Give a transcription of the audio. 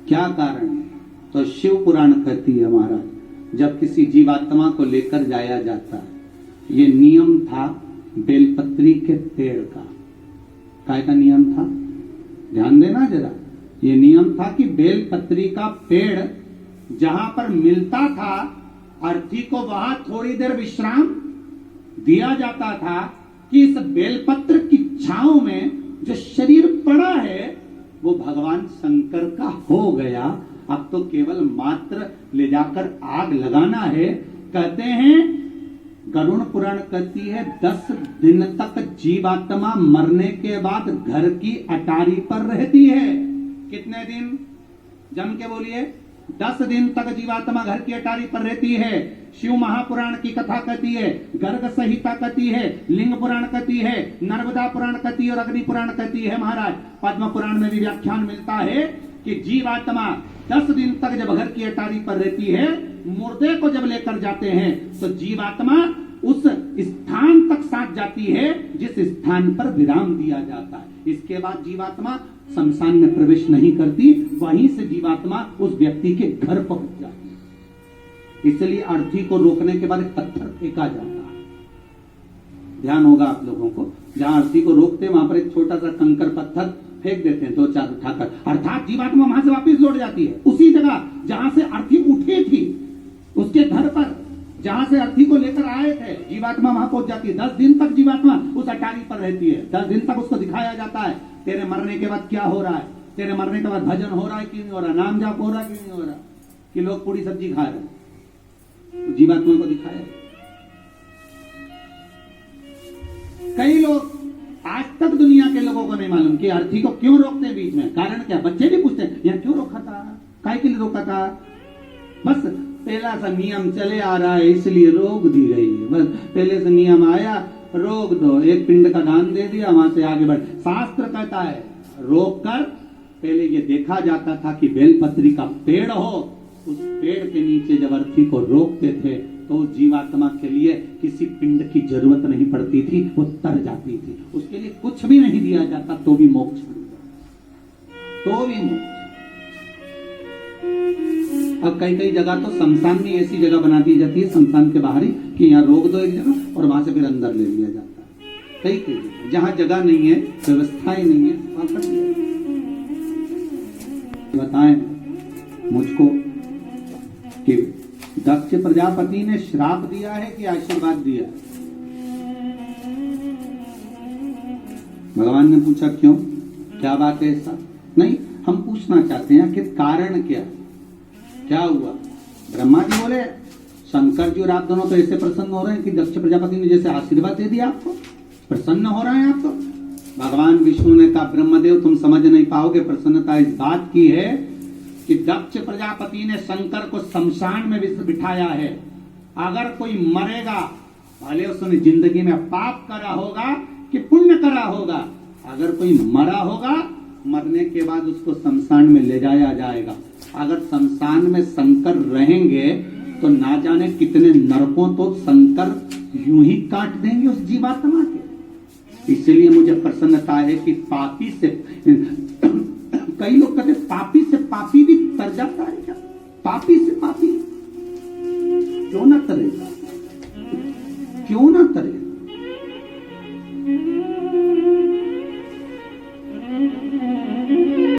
क्या कारण है? तो शिव पुराण कहती है महाराज, जब किसी जीवात्मा को लेकर जाया जाता है, ये नियम था बेलपत्री के पेड़ का। काय का नियम था? ध्यान देना जरा। ये नियम था कि बेलपत्री का पेड़ जहां पर मिलता था, अर्थी को वहां थोड़ी देर विश्राम दिया जाता था कि इस बेलपत्र की छांव में जो शरीर पड़ा है वो भगवान शंकर का हो गया। अब तो केवल मात्र ले जाकर आग लगाना है। कहते हैं, गरुड़ पुराण कहती है 10 दिन तक जीवात्मा मरने के बाद घर की अटारी पर रहती है। कितने दिन? जम के बोलिए। 10 दिन तक जीवात्मा घर की अटारी पर रहती है। शिव महापुराण की कथा कहती है, गर्ग संहिता कहती है, लिंग पुराण कहती है, नर्मदा पुराण कहती है और अग्नि पुराण कहती है। महाराज पद्म पुराण में भी व्याख्यान मिलता है कि जीवात्मा 10 दिन तक जब घर की अटारी पर रहती है, मुर्दे को जब लेकर जाते हैं तो जीवात्मा उस स्थान तक साथ जाती है जिस स्थान पर विराम दिया जाता है। इसके बाद जीवात्मा शमशान में प्रवेश नहीं करती, वहीं से जीवात्मा उस व्यक्ति के घर पहुंच जाती है। इसलिए अर्थी को रोकने के बाद एक पत्थर फेंका जाता है। ध्यान होगा आप लोगों को, जहां अर्थी को रोकते वहां पर एक छोटा सा कंकर पत्थर फेंक देते हैं, 2-4 उठाकर, अर्थात जीवात्मा वहां से वापस लौट जाती है उसी जगह जहां से अर्थी उठी थी, उसके घर पर जहां से अर्थी को लेकर आए थे। जीवात्मा वहां पहुंच जाती है। 10 दिन तक जीवात्मा उस अटारी पर रहती है। 10 दिन तक उसको दिखाया जाता है तेरे मरने के बाद क्या हो रहा है, तेरे मरने के बाद भजन हो रहा है कि नहीं हो रहा, नाम जाप हो रहा है कि नहीं हो रहा, कि लोग पूरी सब्जी खा रहे हैं। तो जीवात्मा को दिखाया। कई लोग आज तक दुनिया के लोगों को नहीं मालूम कि अर्थी को क्यों रोकते हैं बीच में। कारण क्या? बच्चे भी पूछते हैं, यह क्यों रोका था, काय के लिए रोका था? बस पहला सा नियम चले आ रहा है इसलिए रोक दी गई है। बस पहले से नियम आया, रोक दो, एक पिंड का दान दे दिया, वहां से आगे बढ़। शास्त्र कहता है रोक कर पहले ये देखा जाता था कि बेलपत्री का पेड़ हो, उस पेड़ के नीचे जब अर्थी को रोकते थे तो जीवात्मा के लिए किसी पिंड की जरूरत नहीं पड़ती थी, वो तर जाती थी। उसके लिए कुछ भी नहीं दिया जाता तो भी मोक्ष मिल जाता, तो भी मोक्ष। अब कई जगह तो शमशान में ऐसी जगह बना दी जाती है, शमशान के बाहर ही, कि यहाँ रोक दो एक जगह और वहां से फिर अंदर ले लिया जाता है। कई जगह जहां जगह नहीं है, व्यवस्था ही नहीं है, वहां कर दिया। बताएं मुझको कि दक्ष प्रजापति ने श्राप दिया है कि आशीर्वाद दिया? भगवान ने पूछा क्यों, क्या बात है ऐसा? नहीं, हम पूछना चाहते हैं कि कारण क्या हुआ? ब्रह्मा जी बोले, शंकर जी और आप दोनों तो ऐसे प्रसन्न हो रहे हैं कि दक्ष प्रजापति ने जैसे आशीर्वाद दे दिया आपको, प्रसन्न हो रहे हैं आप तो। भगवान विष्णु ने कहा, ब्रह्मदेव तुम समझ नहीं पाओगे, प्रसन्नता इस बात की है कि दक्ष प्रजापति ने शंकर को शमशान में बिठाया है। अगर कोई मरेगा, भले उसने जिंदगी में पाप करा होगा कि पुण्य करा होगा, अगर कोई मरा होगा, मरने के बाद उसको शमशान में ले जाया जाएगा। अगर शमशान में शंकर रहेंगे तो ना जाने कितने नरकों तो शंकर यूं ही काट देंगे उस जीवात्मा के। इसलिए मुझे प्रसन्नता है कि पापी से कई लोग कहते पापी से पापी भी तर जाता है क्या? पापी से